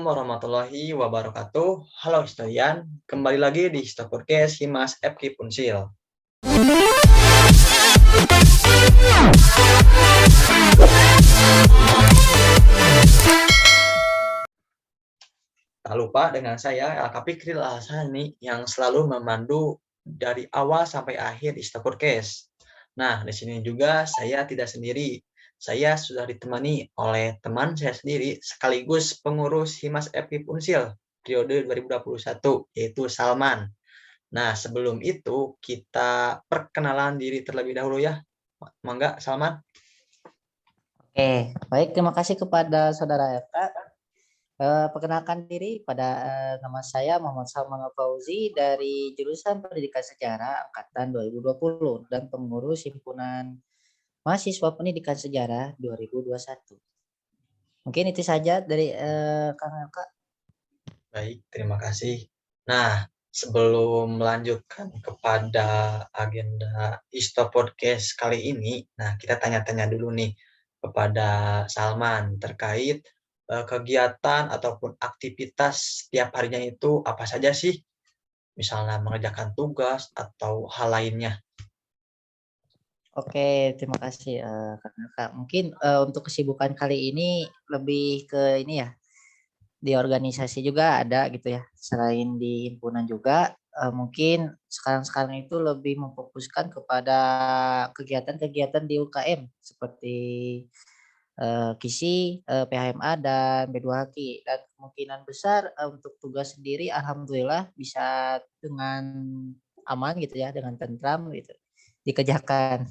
warahmatullahi wabarakatuh. Halo sekalian, kembali lagi di Histo Podcast Himas FK Punsil. Tak lupa dengan saya Al-Kapikril Al-Hasani yang selalu memandu dari awal sampai akhir Histo Podcast. Nah, di sini juga saya tidak sendiri. Saya sudah ditemani oleh teman saya sendiri sekaligus pengurus Himas FK Punsil periode 2021, yaitu Salman. Nah, sebelum itu kita perkenalan diri terlebih dahulu ya. Mangga, Salman. Oke, baik, terima kasih kepada saudara Eka. Perkenalkan diri pada nama saya Muhammad Salman Al-Fauzi dari jurusan Pendidikan Sejarah angkatan 2020 dan pengurus himpunan mahasiswa Pendidikan Sejarah 2021. Mungkin itu saja dari Kang Eka. Baik, terima kasih. Nah, sebelum melanjutkan kepada agenda Histo Podcast kali ini, nah kita tanya-tanya dulu nih kepada Salman terkait kegiatan ataupun aktivitas setiap harinya itu apa saja sih? Misalnya mengerjakan tugas atau hal lainnya. Oke, terima kasih Kang Eka. Mungkin untuk kesibukan kali ini lebih ke ini ya, di organisasi juga ada gitu ya. Selain di himpunan juga mungkin sekarang itu lebih memfokuskan kepada kegiatan-kegiatan di UKM seperti KISI, PHMA dan B2HQ, dan kemungkinan besar untuk tugas sendiri alhamdulillah bisa dengan aman gitu ya, dengan tentram gitu dikerjakan.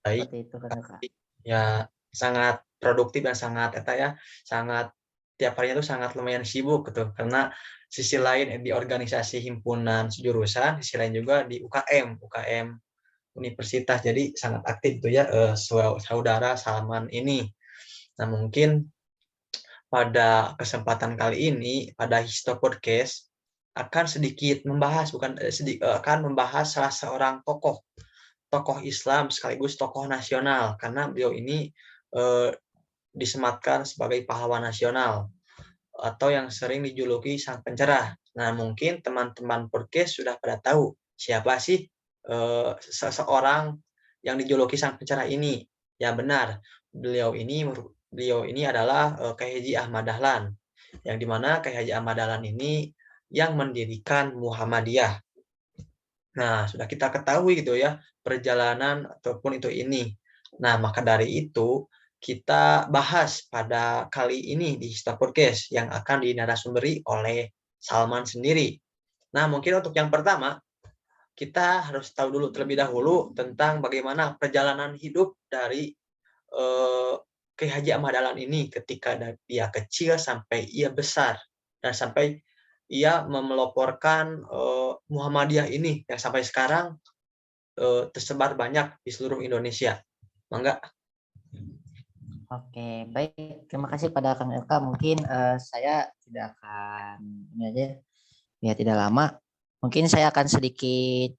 Baik, Seperti itu kan Kak. ya sangat produktif dan sangat tiap harinya tuh sangat lumayan sibuk gitu karena sisi lain di organisasi himpunan sejurusan, sisi lain juga di UKM universitas, jadi sangat aktif tuh ya saudara Salman ini. Nah, mungkin pada kesempatan kali ini pada Histo Podcast akan sedikit membahas akan membahas salah seorang tokoh Islam sekaligus tokoh nasional karena beliau ini disematkan sebagai pahlawan nasional atau yang sering dijuluki sang pencerah. Nah, mungkin teman-teman podcast sudah pada tahu siapa sih seseorang yang dijuluki sang pencerah ini. Ya benar, beliau ini adalah Kyai Haji Ahmad Dahlan, yang dimana Kyai Haji Ahmad Dahlan ini yang mendirikan Muhammadiyah. Nah, sudah kita ketahui gitu ya perjalanan ataupun ini. Nah, maka dari itu kita bahas pada kali ini di Histo Podcast yang akan dinarasumberi oleh Salman sendiri. Nah, mungkin untuk yang pertama kita harus tahu dulu terlebih dahulu tentang bagaimana perjalanan hidup dari Kyai Haji Ahmad Dahlan ini ketika dia kecil sampai ia besar dan sampai ia memeloporkan Muhammadiyah ini yang sampai sekarang tersebar banyak di seluruh Indonesia. Mangga. Oke, baik. Terima kasih pada Kang Elka. Mungkin saya tidak akan ini aja, ya tidak lama. Mungkin saya akan sedikit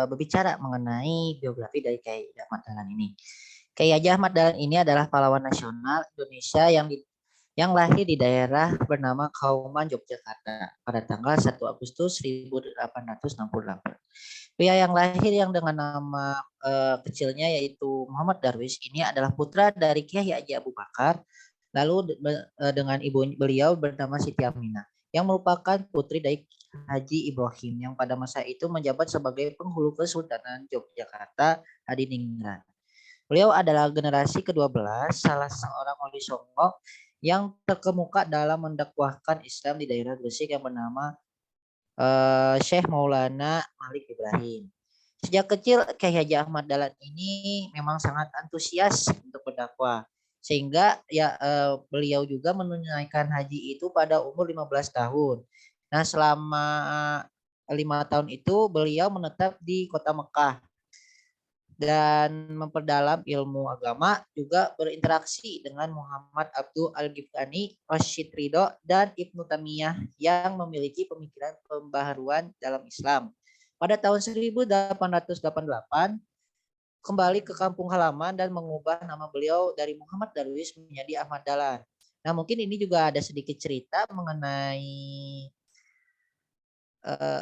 berbicara mengenai biografi dari Kyai Ahmad Dahlan ini. Kyai Ahmad Dahlan ini adalah pahlawan nasional Indonesia yang lahir di daerah bernama Kauman, Yogyakarta pada tanggal 1 Agustus 1868. Pria yang lahir yang dengan nama kecilnya yaitu Muhammad Darwis ini adalah putra dari Kiai Haji Abu Bakar, lalu dengan ibu beliau bernama Siti Aminah, yang merupakan putri dari Haji Ibrahim yang pada masa itu menjabat sebagai penghulu Kesultanan Yogyakarta Hadiningrat. Beliau adalah generasi ke-12 salah seorang wali songo yang terkemuka dalam mendakwahkan Islam di daerah Gresik yang bernama Syekh Maulana Malik Ibrahim. Sejak kecil Kyai Haji Ahmad Dahlan ini memang sangat antusias untuk berdakwah, sehingga ya beliau juga menunaikan haji itu pada umur 15 tahun. Nah, selama 5 tahun itu beliau menetap di kota Mekah dan memperdalam ilmu agama, juga berinteraksi dengan Muhammad Abdul Al-Ghifani, Rashid Ridho, dan Ibnu Taimiyah yang memiliki pemikiran pembaharuan dalam Islam. Pada tahun 1888, kembali ke kampung halaman dan mengubah nama beliau dari Muhammad Darwis menjadi Ahmad Dahlan. Nah, mungkin ini juga ada sedikit cerita mengenai eh,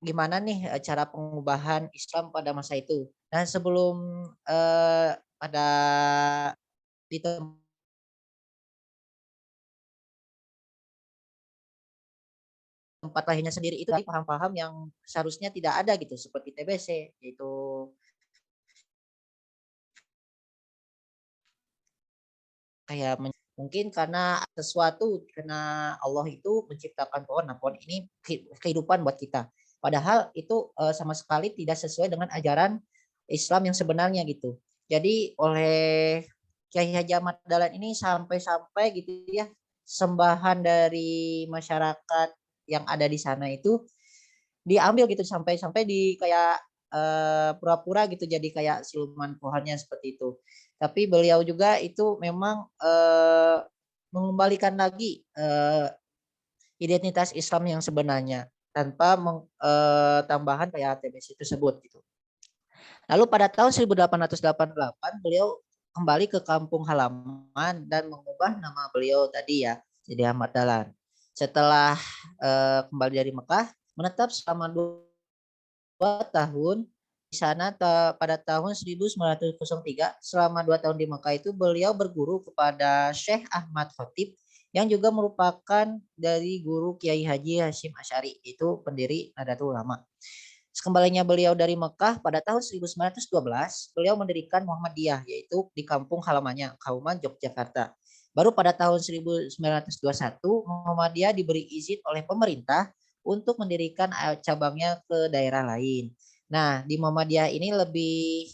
gimana nih cara pengubahan Islam pada masa itu. Nah, sebelum pada di tempat lahirnya sendiri itu paham-paham yang seharusnya tidak ada gitu, seperti TBC, yaitu kayak mungkin karena sesuatu, karena Allah itu menciptakan pohon. Nah, pohon ini kehidupan buat kita. Padahal itu sama sekali tidak sesuai dengan ajaran Islam yang sebenarnya gitu. Jadi oleh Kiai Haji Ahmad Dahlan ini sampai-sampai gitu ya, sembahan dari masyarakat yang ada di sana itu diambil gitu, sampai-sampai di kayak pura-pura gitu jadi kayak siluman pohonnya seperti itu. Tapi beliau juga itu memang mengembalikan lagi identitas Islam yang sebenarnya tanpa tambahan kayak TBC tersebut gitu. Lalu pada tahun 1888 beliau kembali ke kampung halaman dan mengubah nama beliau tadi ya, jadi Ahmad Dahlan. Setelah kembali dari Mekah, menetap selama 2 tahun di sana. Pada tahun 1903, selama 2 tahun di Mekah itu beliau berguru kepada Syekh Ahmad Khatib yang juga merupakan dari guru Kiai Haji Hashim Asy'ari, itu pendiri Nahdlatul Ulama. Sekembalinya beliau dari Mekah pada tahun 1912, beliau mendirikan Muhammadiyah, yaitu di kampung halamannya, Kauman, Yogyakarta. Baru pada tahun 1921, Muhammadiyah diberi izin oleh pemerintah untuk mendirikan cabangnya ke daerah lain. Nah, di Muhammadiyah ini lebih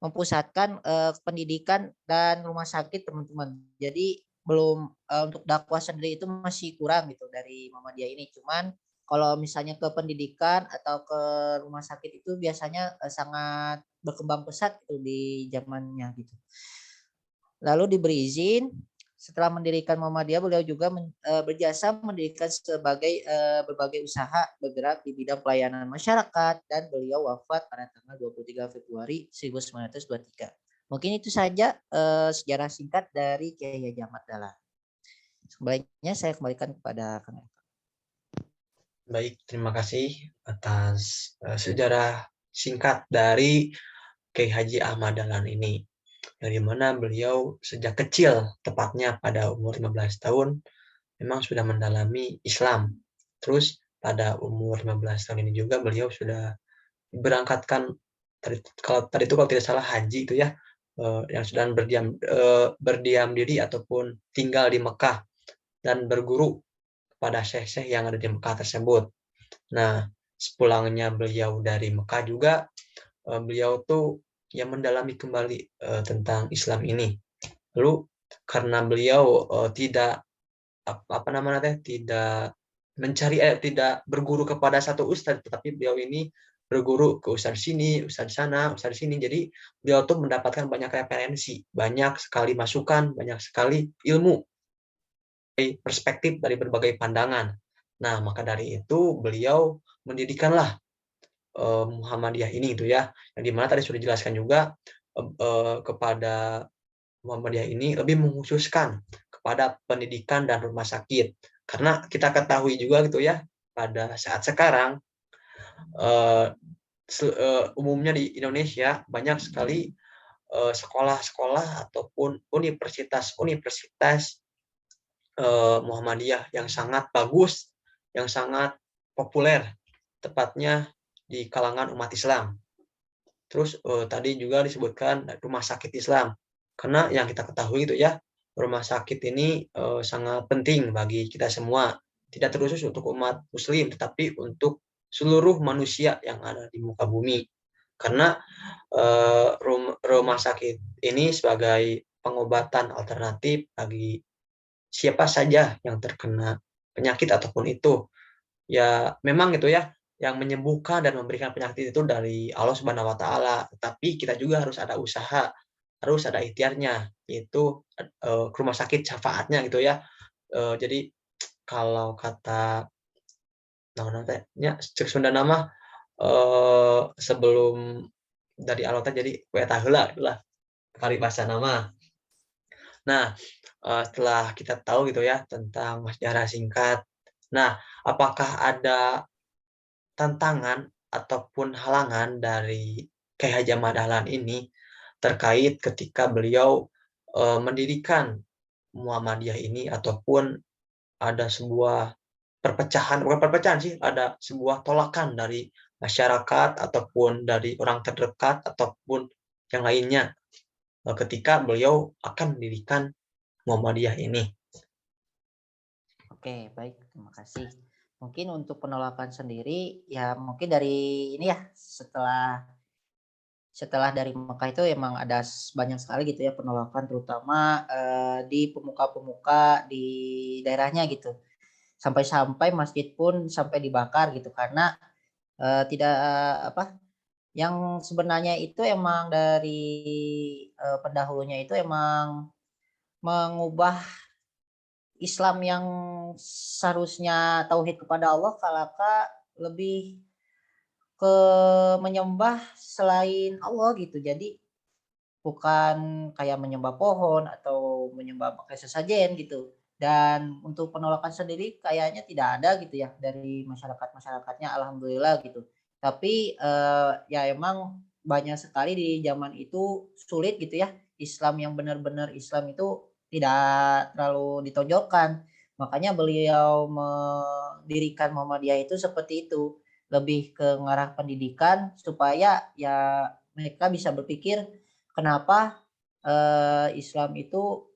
mempusatkan pendidikan dan rumah sakit, teman-teman. Jadi belum untuk dakwah sendiri itu masih kurang gitu dari Muhammadiyah ini. Cuman kalau misalnya ke pendidikan atau ke rumah sakit itu biasanya sangat berkembang pesat gitu di zamannya gitu. Lalu diberi izin. Setelah mendirikan Muhammadiyah, beliau juga berjasa mendirikan berbagai usaha bergerak di bidang pelayanan masyarakat, dan beliau wafat pada tanggal 23 Februari 1923. Mungkin itu saja sejarah singkat dari Kiai Haji Ahmad Dahlan. Sebaiknya saya kembalikan kepada Kang Eka. Baik, terima kasih atas sejarah singkat dari Kiai Haji Ahmad Dahlan ini. Dari mana beliau sejak kecil, tepatnya pada umur 15 tahun, memang sudah mendalami Islam. Terus pada umur 15 tahun ini juga beliau sudah berangkatkan, kalau tidak salah haji itu ya, yang sedang berdiam diri ataupun tinggal di Mekah dan berguru kepada syekh-syekh yang ada di Mekah tersebut. Nah, sepulangnya beliau dari Mekah juga, beliau tuh yang mendalami kembali tentang Islam ini. Lalu karena beliau tidak tidak berguru kepada satu ustadz, tetapi beliau ini berguru ke ustadz sini, ustadz sana, ustadz sini. Jadi beliau tuh mendapatkan banyak referensi, banyak sekali masukan, banyak sekali ilmu, perspektif dari berbagai pandangan. Nah, maka dari itu beliau mendirikanlah Muhammadiyah ini gitu ya. Yang dimana tadi sudah dijelaskan juga kepada Muhammadiyah ini lebih mengkhususkan kepada pendidikan dan rumah sakit. Karena kita ketahui juga gitu ya, pada saat sekarang umumnya di Indonesia banyak sekali sekolah-sekolah ataupun universitas-universitas Muhammadiyah yang sangat bagus, yang sangat populer, tepatnya di kalangan umat Islam. Terus tadi juga disebutkan rumah sakit Islam, karena yang kita ketahui itu ya, rumah sakit ini sangat penting bagi kita semua, tidak terkhusus untuk umat Muslim, tetapi untuk seluruh manusia yang ada di muka bumi. Karena rumah sakit ini sebagai pengobatan alternatif bagi siapa saja yang terkena penyakit ataupun itu. Ya memang gitu ya, yang menyembuhkan dan memberikan penyakit itu dari Allah Subhanahu wa taala, tetapi kita juga harus ada usaha, harus ada ikhtiarnya, yaitu ke rumah sakit syafaatnya gitu ya. Jadi kalau kata naon teh nya cek Sunda nama sebelum dari Allah teh jadi we eta heula gitulah paribasa nama. Nah, setelah kita tahu gitu ya tentang sejarah singkat. Nah, apakah ada tantangan ataupun halangan dari Kyai Haji Ahmad Dahlan ini terkait ketika beliau, mendirikan Muhammadiyah ini ataupun ada sebuah perpecahan, bukan perpecahan sih, ada sebuah tolakan dari masyarakat ataupun dari orang terdekat ataupun yang lainnya, ketika beliau akan mendirikan Muhammadiyah ini. Oke, baik, terima kasih. Mungkin untuk penolakan sendiri, ya mungkin dari ini ya, setelah dari Mekah itu emang ada banyak sekali gitu ya penolakan, terutama di pemuka-pemuka di daerahnya gitu. Sampai-sampai masjid pun sampai dibakar gitu karena tidak apa yang sebenarnya itu emang dari pendahulunya itu emang mengubah Islam yang seharusnya tauhid kepada Allah kalaka lebih ke menyembah selain Allah gitu. Jadi bukan kayak menyembah pohon atau menyembah pakai sesajen gitu. Dan untuk penolakan sendiri kayaknya tidak ada gitu ya dari masyarakat-masyarakatnya, alhamdulillah gitu. Tapi ya emang banyak sekali di zaman itu sulit gitu ya, Islam yang benar-benar Islam itu tidak terlalu ditonjolkan. Makanya beliau mendirikan Muhammadiyah itu seperti itu, lebih ke ngarah pendidikan supaya ya mereka bisa berpikir kenapa Islam itu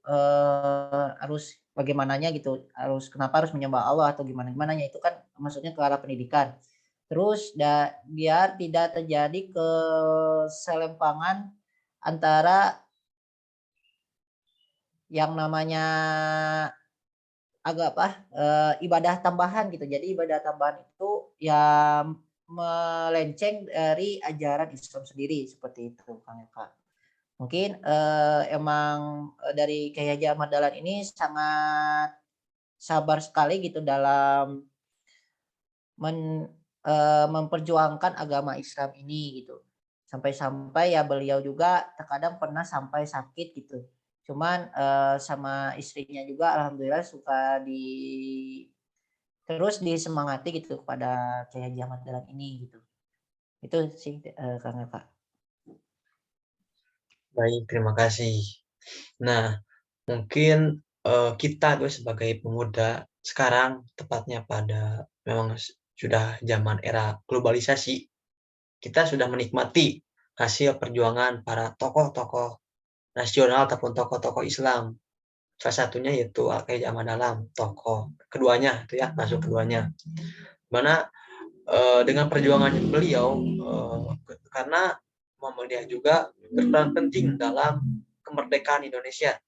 harus bagaimananya gitu, kenapa harus menyembah Allah atau gimana-gimananya, itu kan maksudnya ke arah pendidikan. Terus biar tidak terjadi keselempangan antara yang namanya agak apa, ibadah tambahan gitu. Jadi ibadah tambahan itu ya melenceng dari ajaran Islam sendiri, seperti itu Kang Eka. Mungkin, emang, dari Kyai Haji Ahmad Dahlan ini sangat sabar sekali gitu dalam memperjuangkan agama Islam ini gitu. Sampai-sampai ya beliau juga terkadang pernah sampai sakit gitu. Cuman, sama istrinya juga alhamdulillah suka terus disemangati gitu kepada Kyai Haji Ahmad Dahlan ini gitu. Itu sih, Kang Eka. Baik, terima kasih. Nah, mungkin, kita tuh sebagai pemuda sekarang, tepatnya pada memang sudah zaman era globalisasi, kita sudah menikmati hasil perjuangan para tokoh-tokoh nasional ataupun tokoh-tokoh Islam. Salah satunya yaitu Al-Qiyai Ahmad Dahlan, tokoh keduanya itu ya, masuk keduanya. Mana dengan perjuangan beliau, karena Muhammadiyah juga berperan penting dalam kemerdekaan Indonesia,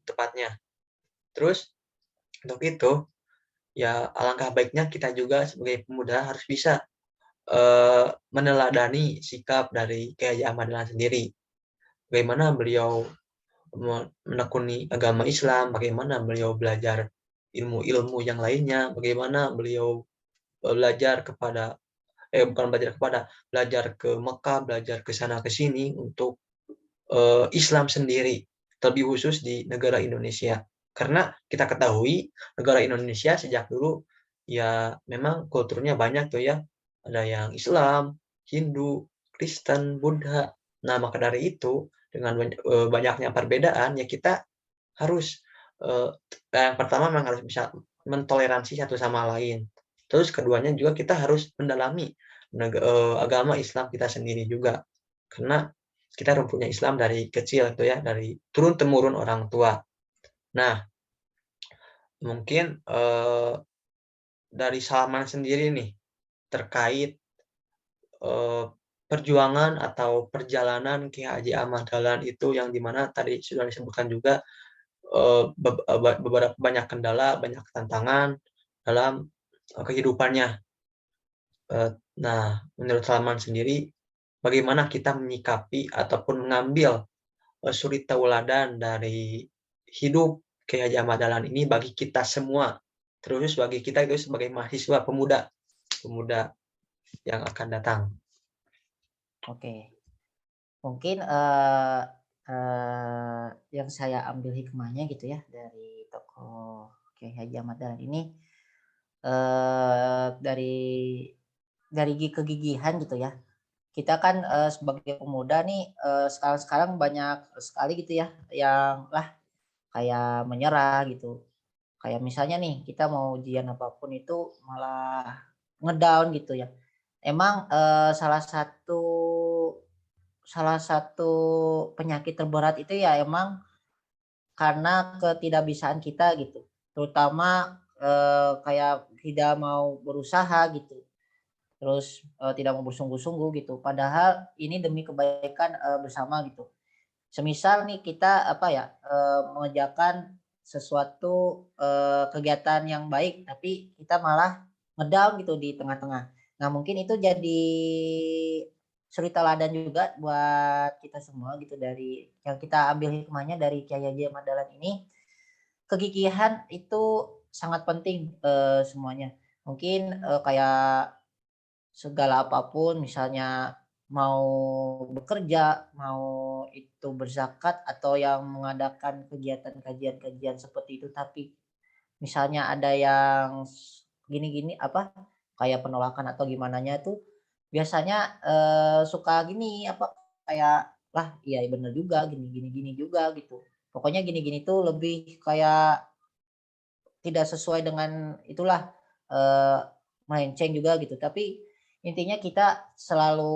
tepatnya. Terus untuk itu, ya alangkah baiknya kita juga sebagai pemuda harus bisa meneladani sikap dari Kyai Haji Ahmad Dahlan sendiri. Bagaimana beliau menekuni agama Islam, bagaimana beliau belajar ilmu-ilmu yang lainnya, bagaimana beliau belajar kepada bukan belajar ke Mekah, belajar ke sana ke sini untuk Islam sendiri, terlebih khusus di negara Indonesia. Karena kita ketahui negara Indonesia sejak dulu ya memang kulturnya banyak tuh ya, ada yang Islam, Hindu, Kristen, Buddha. Nah, maka dari itu dengan banyaknya perbedaan ya kita harus yang pertama memang harus bisa mentoleransi satu sama lain. Terus keduanya juga kita harus mendalami agama Islam kita sendiri juga. Karena kita punya Islam dari kecil itu ya, dari turun temurun orang tua. Nah, mungkin dari Salman sendiri nih terkait eh, perjuangan atau perjalanan Ki Haji Ahmad Dahlan itu yang dimana tadi sudah disebutkan juga beberapa banyak kendala, banyak tantangan dalam kehidupannya. Nah, menurut Salman sendiri, bagaimana kita menyikapi ataupun mengambil suri tauladan dari hidup Kyai Haji Ahmad Dahlan ini bagi kita semua, terus bagi kita itu sebagai mahasiswa pemuda, pemuda yang akan datang. Oke. Mungkin, yang saya ambil hikmahnya gitu ya dari tokoh Kiai Haji Ahmad Dahlan ini, dari kegigihan gitu ya. Kita kan, sebagai pemuda nih, sekarang-sekarang banyak sekali gitu ya yang kayak menyerah gitu. Kayak misalnya nih kita mau ujian apapun itu malah ngedown gitu ya. Emang, salah satu penyakit terberat itu ya emang karena ketidakbisaan kita gitu. Terutama, kayak tidak mau berusaha gitu, terus, tidak mau bersungguh-sungguh gitu. Padahal ini demi kebaikan, bersama gitu. Semisal nih kita apa ya, mengerjakan sesuatu, kegiatan yang baik, tapi kita malah ngedown gitu di tengah-tengah. Nah mungkin itu jadi suri teladan juga buat kita semua gitu dari yang kita ambil hikmahnya dari Kiai Haji Ahmad Dahlan ini, kegigihan itu sangat penting, semuanya. Mungkin, kayak segala apapun misalnya mau bekerja, mau itu berzakat atau yang mengadakan kegiatan kajian-kajian seperti itu, tapi misalnya ada yang gini-gini apa, kayak penolakan atau gimananya tuh biasanya, suka gini apa, kayak, "Lah iya bener juga gini gini gini juga," gitu. Pokoknya gini-gini tuh lebih kayak tidak sesuai dengan itulah, eee, melenceng juga gitu. Tapi intinya kita selalu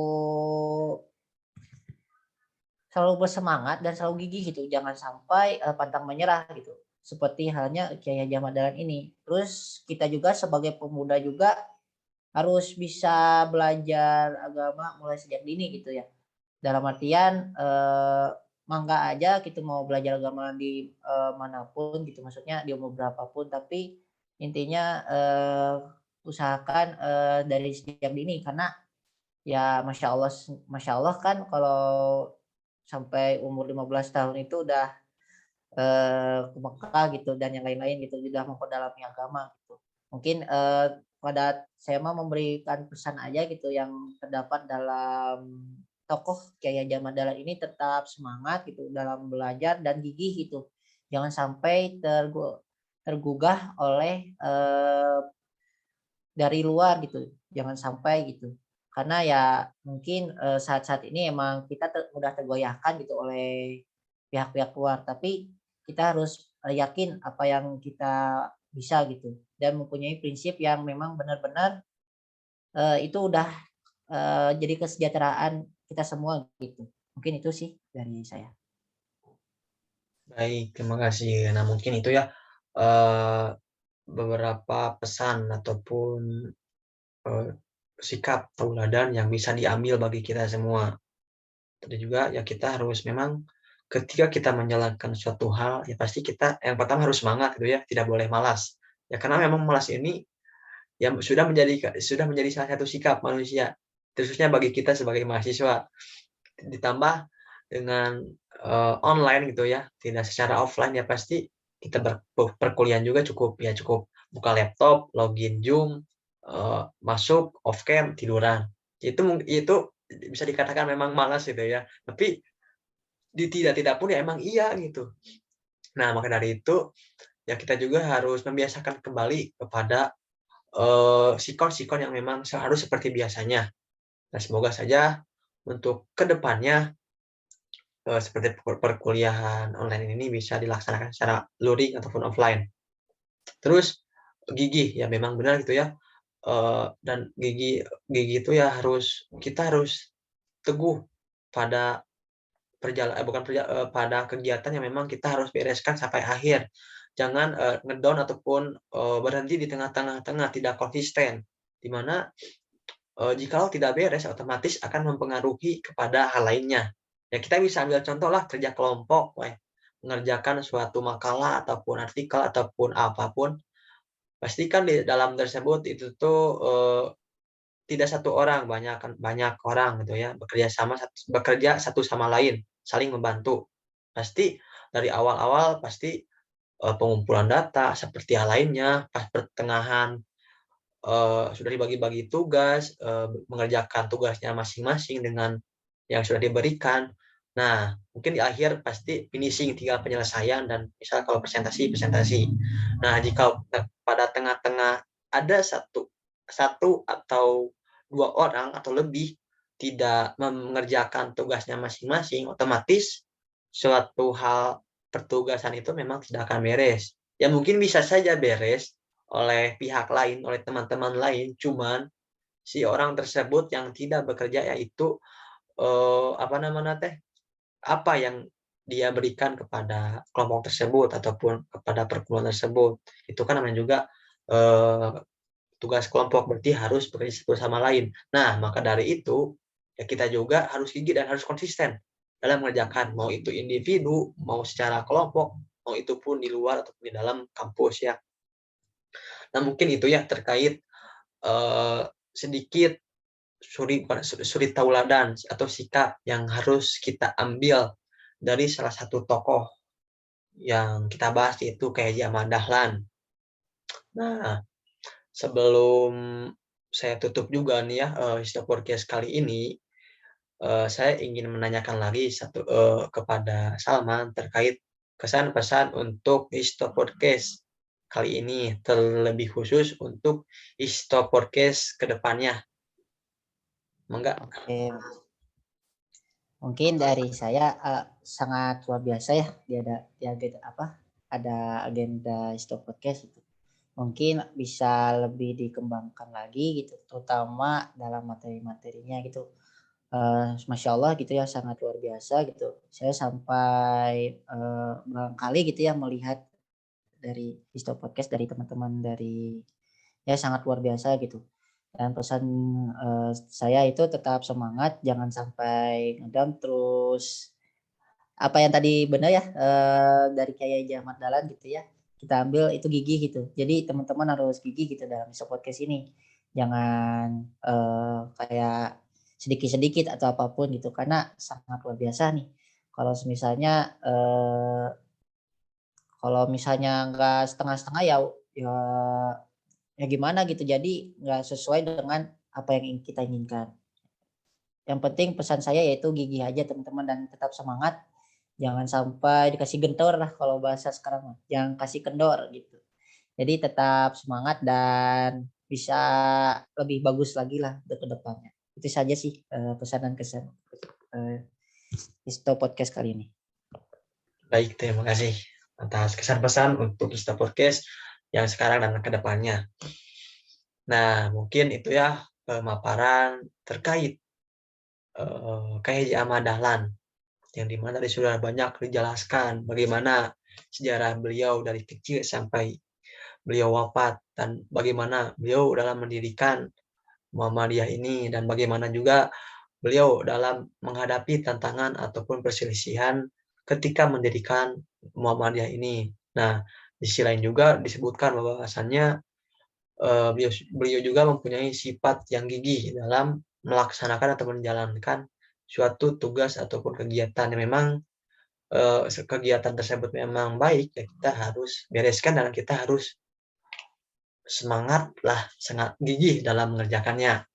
bersemangat dan selalu gigih gitu, jangan sampai, pantang menyerah gitu. Seperti halnya Kiai Haji Ahmad Dahlan ini. Terus kita juga sebagai pemuda juga harus bisa belajar agama mulai sejak dini gitu ya. Dalam artian, mangga aja gitu mau belajar agama di, mana gitu, maksudnya di umur berapapun, tapi intinya, usahakan, dari sejak dini karena ya masya Allah kan kalau sampai umur 15 tahun itu udah, ke Mekah gitu dan yang lain-lain gitu, udah memperdalami agama gitu. Mungkin, saya mah memberikan pesan aja gitu yang terdapat dalam tokoh Kiai Haji Ahmad Dahlan ini tetap semangat gitu dalam belajar dan gigih gitu. Jangan sampai tergugah oleh, dari luar gitu, jangan sampai gitu. Karena ya mungkin, saat-saat ini emang kita mudah tergoyahkan gitu oleh pihak-pihak luar, tapi kita harus, yakin apa yang kita bisa gitu dan mempunyai prinsip yang memang benar-benar, itu udah, jadi kesejahteraan kita semua gitu. Mungkin itu sih dari saya. Baik, terima kasih. Nah, mungkin itu ya, eee, beberapa pesan ataupun, eee, sikap tauladan yang bisa diambil bagi kita semua. Tadi juga ya kita harus memang ketika kita menjalankan suatu hal, ya pasti kita yang pertama harus semangat gitu ya, tidak boleh malas. Ya karena memang malas ini ya sudah menjadi salah satu sikap manusia, khususnya bagi kita sebagai mahasiswa. Ditambah dengan, online gitu ya, tidak secara offline ya pasti kita perkuliahan juga cukup buka laptop, login Zoom, masuk, off cam, tiduran. Itu bisa dikatakan memang malas gitu ya, tapi tidak-tidak pun ya emang iya gitu. Nah maka dari itu, ya kita juga harus membiasakan kembali kepada, sikon-sikon yang memang harus seperti biasanya. Nah semoga saja untuk kedepannya seperti perkuliahan online ini bisa dilaksanakan secara luring ataupun offline. Terus gigih, ya memang benar gitu ya, dan gigih gigih itu ya kita harus teguh pada pada kegiatan yang memang kita harus bereskan sampai akhir. Jangan, ngedown ataupun, berhenti di tengah-tengah, tidak konsisten. Di mana jikalau tidak beres otomatis akan mempengaruhi kepada hal lainnya. Ya kita bisa ambil contoh lah kerja kelompok, mengerjakan suatu makalah ataupun artikel ataupun apapun, pastikan di dalam tersebut itu tuh, tidak satu orang, banyak orang gitu ya, bekerja satu sama lain, saling membantu. Pasti dari awal-awal pasti, pengumpulan data seperti hal lainnya, pas pertengahan sudah dibagi-bagi tugas, mengerjakan tugasnya masing-masing dengan yang sudah diberikan. Nah, mungkin di akhir pasti finishing, tinggal penyelesaian, dan misal kalau presentasi. Nah, jika pada tengah-tengah ada satu atau dua orang atau lebih tidak mengerjakan tugasnya masing-masing, otomatis suatu hal pertugasan itu memang tidak akan beres. Ya mungkin bisa saja beres oleh pihak lain, oleh teman-teman lain, cuman si orang tersebut yang tidak bekerja, yaitu apa yang dia berikan kepada kelompok tersebut ataupun kepada perkumpulan tersebut. Itu kan namanya juga eh, tugas kelompok, berarti harus bekerja satu sama lain. Nah, maka dari itu ya kita juga harus gigih dan harus konsisten dalam mengerjakan, mau itu individu, mau secara kelompok, mau itu pun di luar ataupun di dalam kampus ya. Nah, mungkin itu ya terkait sedikit suri tauladan atau sikap yang harus kita ambil dari salah satu tokoh yang kita bahas, yaitu K.H. Ahmad Dahlan. Nah, sebelum saya tutup juga nih ya Histo Podcast kali ini, saya ingin menanyakan lagi kepada Salman terkait kesan pesan untuk Histo Podcast kali ini, terlebih khusus untuk Histo Podcast ke depannya. Mangga. Oke, mungkin dari saya sangat luar biasa ya ada agenda Stop Podcast itu. Mungkin bisa lebih dikembangkan lagi gitu, terutama dalam materi-materinya gitu. Masya Allah gitu ya, sangat luar biasa gitu. Saya sampai berkali gitu ya melihat dari Stop Podcast dari teman-teman dari ya sangat luar biasa gitu. Dan pesan saya itu tetap semangat, jangan sampai ngedown, terus apa yang tadi benar ya dari Kiai Ahmad Dahlan gitu ya, kita ambil itu gigih gitu. Jadi teman-teman harus gigih gitu dalam podcast ini, jangan kayak sedikit-sedikit atau apapun gitu, karena sangat luar biasa nih. Kalau misalnya nggak setengah-setengah ya ya ya gimana gitu, jadi nggak sesuai dengan apa yang kita inginkan. Yang penting pesan saya yaitu gigih aja teman-teman dan tetap semangat, jangan sampai dikasih gentor lah kalau bahasa sekarang mah, jangan kasih kendor gitu. Jadi tetap semangat dan bisa lebih bagus lagi lah ke depannya. Itu saja sih pesan dan kesan Histo Podcast kali ini. Baik, terima kasih atas kesan pesan untuk Histo Podcast yang sekarang dan ke depannya. Nah, mungkin itu ya pemaparan terkait K.H. Ahmad Dahlan, yang dimana sudah banyak dijelaskan bagaimana sejarah beliau dari kecil sampai beliau wafat, dan bagaimana beliau dalam mendirikan Muhammadiyah ini, dan bagaimana juga beliau dalam menghadapi tantangan ataupun perselisihan ketika mendirikan Muhammadiyah ini. Nah, di sisi lain juga disebutkan bahwasannya beliau juga mempunyai sifat yang gigih dalam melaksanakan atau menjalankan suatu tugas ataupun kegiatan yang memang kegiatan tersebut memang baik, ya kita harus bereskan dan kita harus semangat lah, sangat gigih dalam mengerjakannya.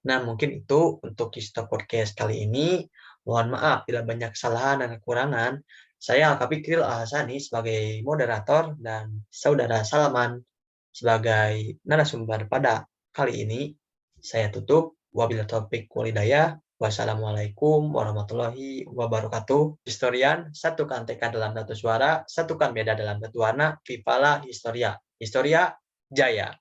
Nah, mungkin itu untuk Histo Podcast kali ini. Mohon maaf bila banyak kesalahan dan kekurangan. Saya Al-Kafikri Al-Hasani sebagai moderator dan saudara Salman sebagai narasumber pada kali ini. Saya tutup. Wabillahi taufiq walhidayah. Wassalamualaikum warahmatullahi wabarakatuh. Historian, satukan tekad dalam satu suara, satukan beda dalam satu warna. Vivala Historia. Historia Jaya.